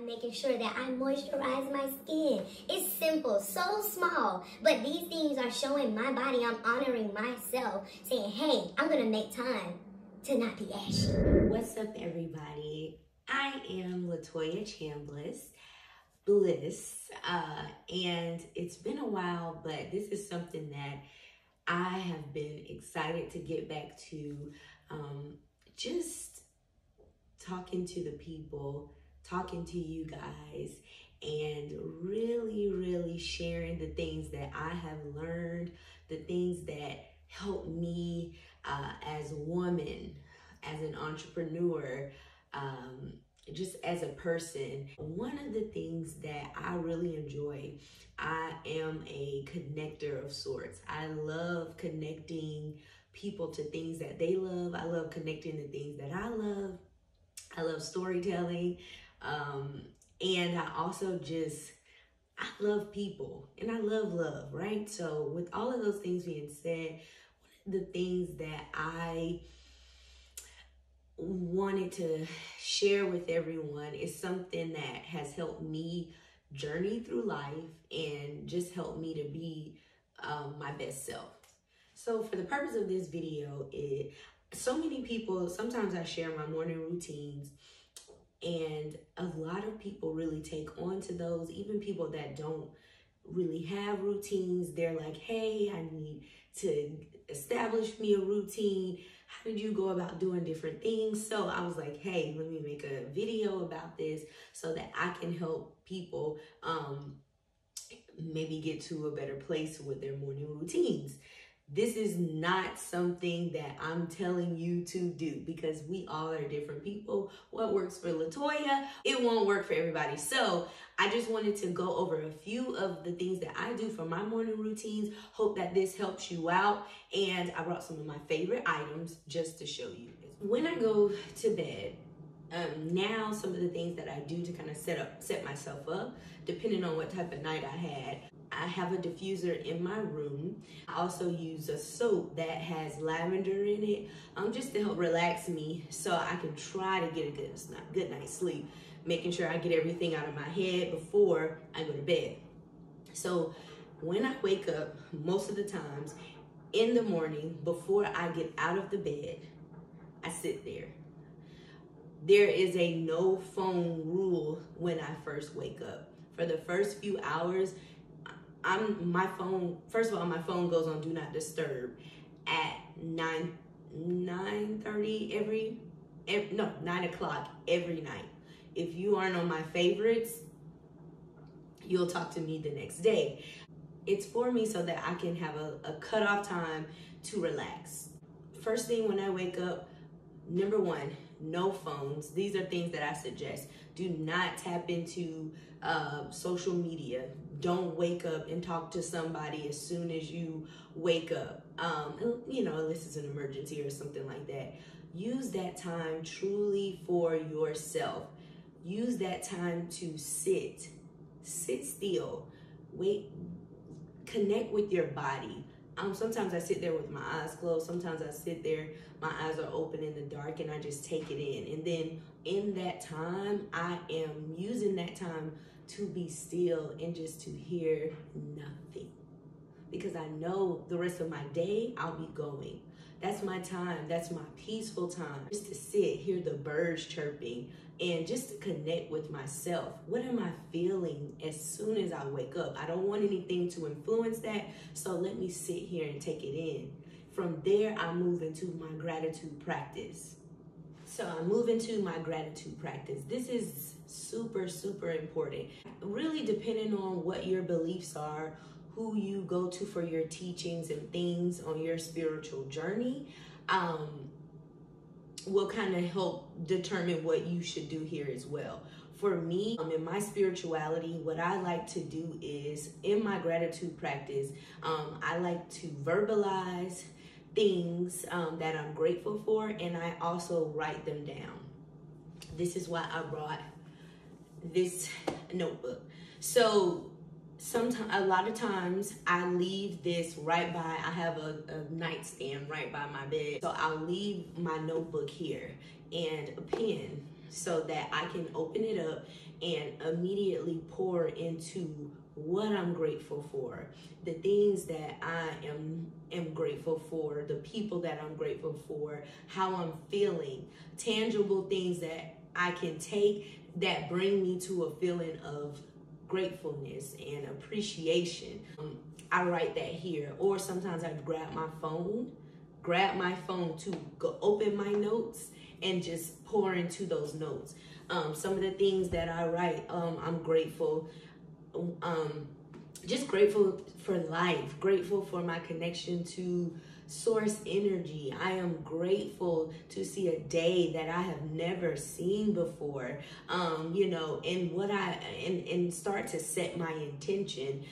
making sure that I moisturize my skin. It's simple, so small, but these things are showing my body I'm honoring myself, saying, hey, I'm gonna make time to not be ashy. What's up, everybody? I am Latoya Bliss, and it's been a while, but this is something that I have been excited to get back to, just talking to the people, talking to you guys, and really sharing the things that I have learned, the things that help me as a woman, as an entrepreneur, just as a person. One of the things that I really enjoy, I am a connector of sorts. I love connecting people to things that they love. I love connecting the things that I love. I love storytelling. And I also I love people and I love love, right? So with all of those things being said, one of the things that I wanted to share with everyone is something that has helped me journey through life and just helped me to be my best self. So for the purpose of this video, so many people, sometimes I share my morning routines, and a lot of people really take on to those. Even people that don't really have routines, they're like, hey, I need to establish me a routine. How did you go about doing different things? So I was like, hey, let me make a video about this so that I can help people maybe get to a better place with their morning routines. This is not something that I'm telling you to do because we all are different people. What works for Latoya, it won't work for everybody. So I just wanted to go over a few of the things that I do for my morning routines. Hope that this helps you out. And I brought some of my favorite items just to show you. When I go to bed, now some of the things that I do to kind of set myself up, depending on what type of night I have a diffuser in my room. I also use a soap that has lavender in it, just to help relax me so I can try to get a good night's sleep, making sure I get everything out of my head before I go to bed. So when I wake up, most of the times in the morning, before I get out of the bed, I sit there. There is a no phone rule when I first wake up. For the first few hours, first of all, my phone goes on Do Not Disturb at 9 o'clock every night. If you aren't on my favorites, you'll talk to me the next day. It's for me so that I can have a cutoff time to relax. First thing when I wake up, number one, no phones. These are things that I suggest. Do not tap into social media. Don't wake up and talk to somebody as soon as you wake up. Unless it's an emergency or something like that. Use that time truly for yourself. Use that time to sit still, wait, connect with your body. Sometimes I sit there with my eyes closed. Sometimes I sit there, my eyes are open in the dark, and I just take it in. And then in that time, I am using that time to be still and just to hear nothing. Because I know the rest of my day, I'll be going. That's my time. That's my peaceful time. Just to sit, hear the birds chirping, and just to connect with myself. What am I feeling as soon as I wake up? I don't want anything to influence that, so let me sit here and take it in. From there, I move into my gratitude practice. So I move into my gratitude practice. This is super important. Really depending on what your beliefs are, who you go to for your teachings and things on your spiritual journey, will kind of help determine what you should do here as well. For me, in my spirituality, what I like to do is, in my gratitude practice, I like to verbalize things that I'm grateful for, and I also write them down. This is why I brought this notebook. So a lot of times I leave this right by, I have a nightstand right by my bed. So I'll leave my notebook here and a pen so that I can open it up and immediately pour into what I'm grateful for, the things that I am grateful for, the people that I'm grateful for, how I'm feeling, tangible things that I can take that bring me to a feeling of gratefulness and appreciation. I write that here, or sometimes I grab my phone to go open my notes and just pour into those notes. Some of the things that I write, I'm grateful, just grateful for life, grateful for my connection to source energy. I am grateful to see a day that I have never seen before, you know, and start to set my intention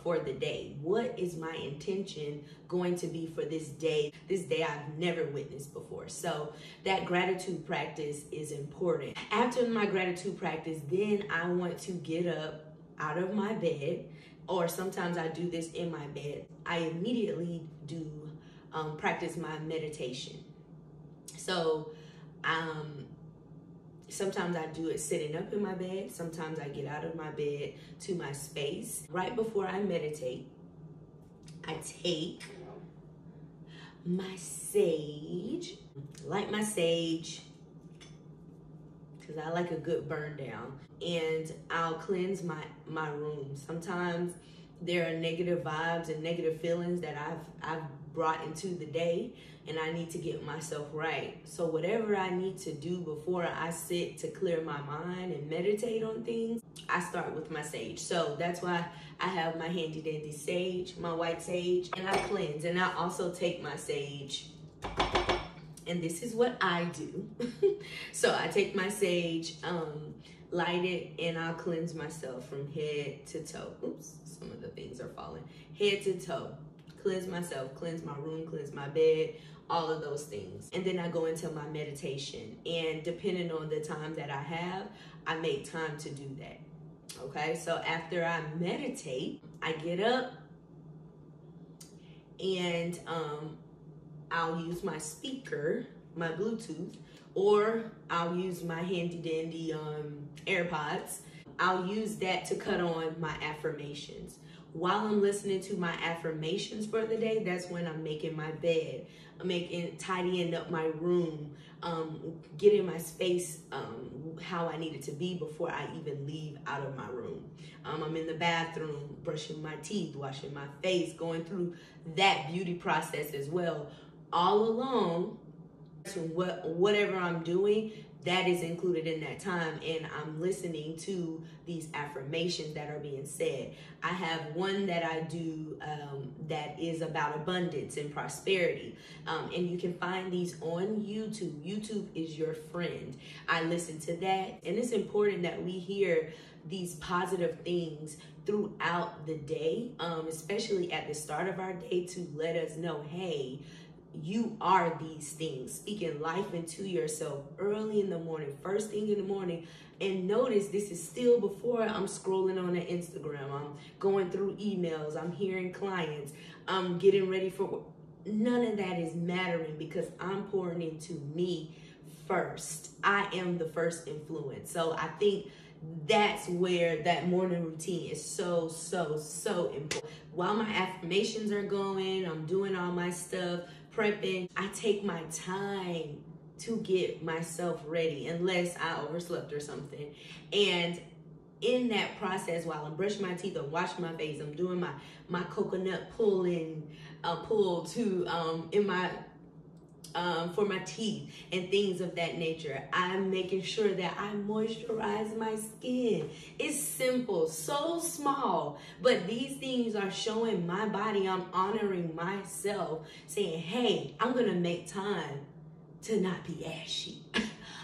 for the day. What is my intention going to be for this day I've never witnessed before? So that gratitude practice is important. After my gratitude practice, then I want to get up out of my bed, or sometimes I do this in my bed. I immediately do practice my meditation. So sometimes I do it sitting up in my bed. Sometimes I get out of my bed to my space. Right before I meditate, I take my sage, light my sage, because I like a good burn down, and I'll cleanse my room. Sometimes there are negative vibes and negative feelings that I've brought into the day, and I need to get myself right. So whatever I need to do before I sit to clear my mind and meditate on things, I start with my sage. So that's why I have my handy dandy sage, my white sage, and I cleanse. And I also take my sage, and this is what I do. So I take my sage, light it, and I'll cleanse myself from head to toe. Oops, some of the things are falling. Head to toe. Cleanse myself, cleanse my room, cleanse my bed, all of those things. And then I go into my meditation. And depending on the time that I have, I make time to do that. Okay, so after I meditate, I get up and I'll use my speaker, my Bluetooth, or I'll use my handy dandy AirPods. I'll use that to cut on my affirmations. While I'm listening to my affirmations for the day, that's when I'm making my bed, tidying up my room, getting my space how I need it to be before I even leave out of my room. I'm in the bathroom, brushing my teeth, washing my face, going through that beauty process as well. All along, so whatever I'm doing, that is included in that time, and I'm listening to these affirmations that are being said. I have one that I do that is about abundance and prosperity, and you can find these on YouTube. YouTube is your friend. I listen to that, and it's important that we hear these positive things throughout the day, especially at the start of our day, to let us know, hey, you are these things. Speaking life into yourself early in the morning, first thing in the morning. And notice this is still before I'm scrolling on the Instagram. I'm going through emails. I'm hearing clients. I'm getting ready for work. None of that is mattering because I'm pouring into me first. I am the first influence. So I think that's where that morning routine is so important. While my affirmations are going, I'm doing all my stuff, prepping, I take my time to get myself ready, unless I overslept or something. And in that process, while I'm brushing my teeth, I'm washing my face, I'm doing my coconut pull to in my for my teeth and things of that nature. I'm making sure that I moisturize my skin. It's simple, so small, but these things are showing my body I'm honoring myself, saying, hey, I'm gonna make time to not be ashy.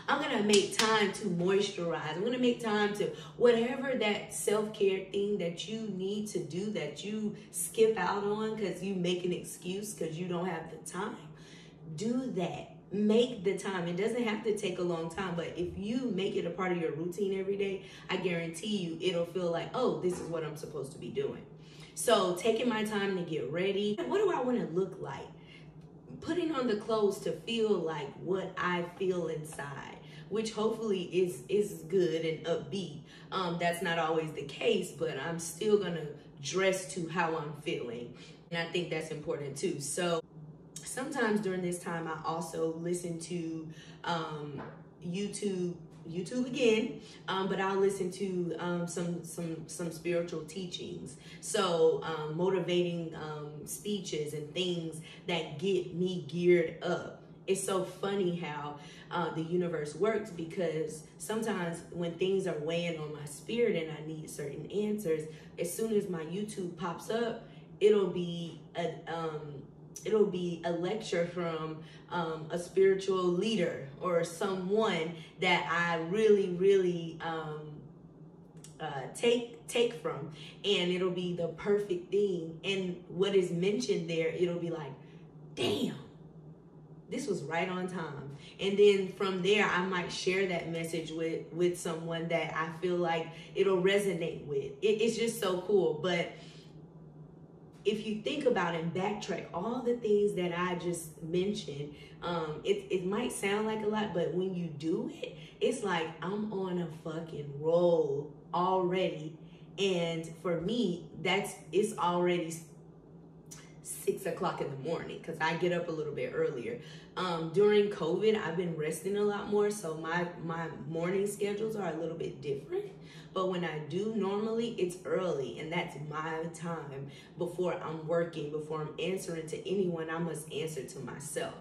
I'm gonna make time to moisturize. I'm gonna make time to whatever that self-care thing that you need to do that you skip out on because you make an excuse because you don't have the time. Do that. Make the time. It doesn't have to take a long time, but if you make it a part of your routine every day, I guarantee you it'll feel like, oh, this is what I'm supposed to be doing. So taking my time to get ready. What do I want to look like? Putting on the clothes to feel like what I feel inside. which hopefully is good and upbeat. That's not always the case, but I'm still gonna dress to how I'm feeling. And I think that's important too. So sometimes during this time, I also listen to YouTube again, but I'll listen to some spiritual teachings. So motivating speeches and things that get me geared up. It's so funny how the universe works, because sometimes when things are weighing on my spirit and I need certain answers, as soon as my YouTube pops up, it'll be a lecture from a spiritual leader or someone that I really take from, and it'll be the perfect thing. And what is mentioned there, it'll be like, damn, this was right on time. And then from there, I might share that message with someone that I feel like it'll resonate with. It's just so cool. But if you think about and backtrack all the things that I just mentioned, it might sound like a lot, but when you do it, it's like I'm on a fucking roll already. And for me, it's already 6 o'clock in the morning, because I get up a little bit earlier. During COVID, I've been resting a lot more, so my morning schedules are a little bit different. But when I do, normally it's early, and that's my time before I'm working, before I'm answering to anyone. I must answer to myself.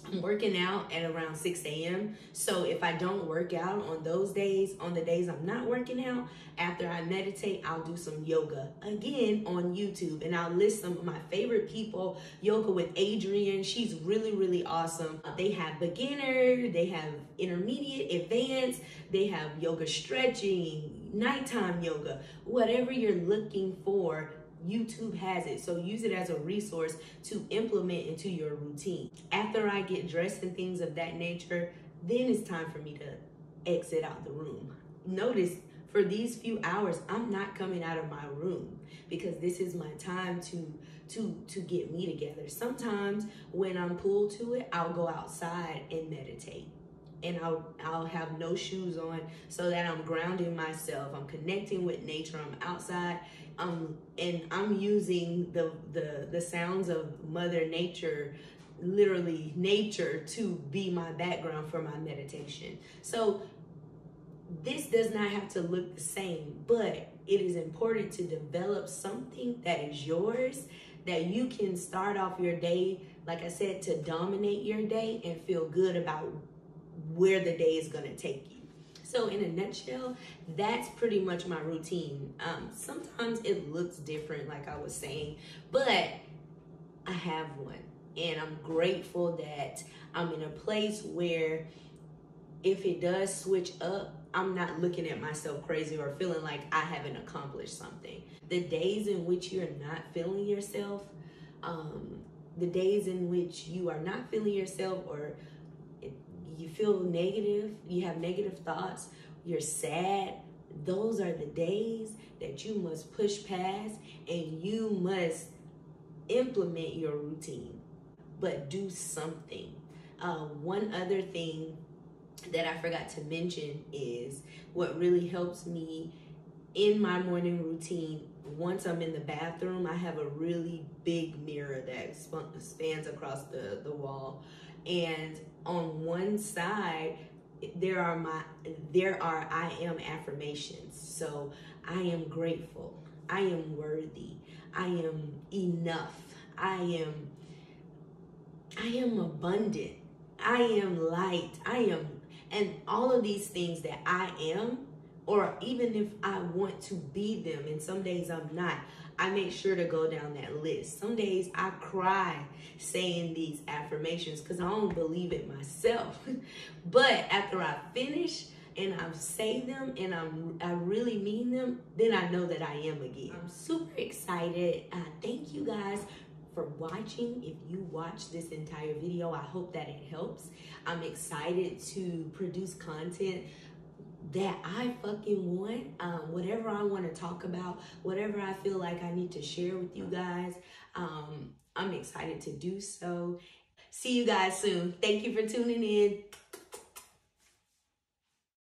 I'm working out at around 6 a.m. So if I don't work out on those days, on the days I'm not working out, after I meditate, I'll do some yoga again on YouTube. And I'll list some of my favorite people. Yoga with Adrienne. She's really awesome. They have beginner, they have intermediate, advanced, they have yoga stretching, nighttime yoga, whatever you're looking for. YouTube has it, so use it as a resource to implement into your routine. After I get dressed and things of that nature, then it's time for me to exit out the room. Notice, for these few hours, I'm not coming out of my room, because this is my time to get me together. Sometimes when I'm pulled to it, I'll go outside and meditate. And I'll have no shoes on, so that I'm grounding myself. I'm connecting with nature. I'm outside, and I'm using the sounds of Mother Nature, literally nature, to be my background for my meditation. So this does not have to look the same, but it is important to develop something that is yours, that you can start off your day, like I said, to dominate your day and feel good about where the day is going to take you. So in a nutshell, that's pretty much my routine. Sometimes it looks different, like I was saying, but I have one, and I'm grateful that I'm in a place where if it does switch up, I'm not looking at myself crazy or feeling like I haven't accomplished something. The days in which you're not feeling yourself, the days in which you are not feeling yourself, or you feel negative, you have negative thoughts, you're sad, those are the days that you must push past, and you must implement your routine, but do something. One other thing that I forgot to mention is what really helps me in my morning routine. Once I'm in the bathroom, I have a really big mirror that spans across the wall, and on one side there are I am affirmations. So I am grateful, I am worthy, I am enough, I am abundant, I am light, and all of these things that I am, or even if I want to be them, and some days I'm not, I make sure to go down that list. Some days I cry saying these affirmations because I don't believe it myself. But after I finish and I say them and I really mean them, then I know that I am again. I'm super excited. Thank you guys for watching. If you watch this entire video, I hope that it helps. I'm excited to produce content that I fucking want, whatever I want to talk about, whatever I feel like I need to share with you guys, I'm excited to do so. See you guys soon. Thank you for tuning in.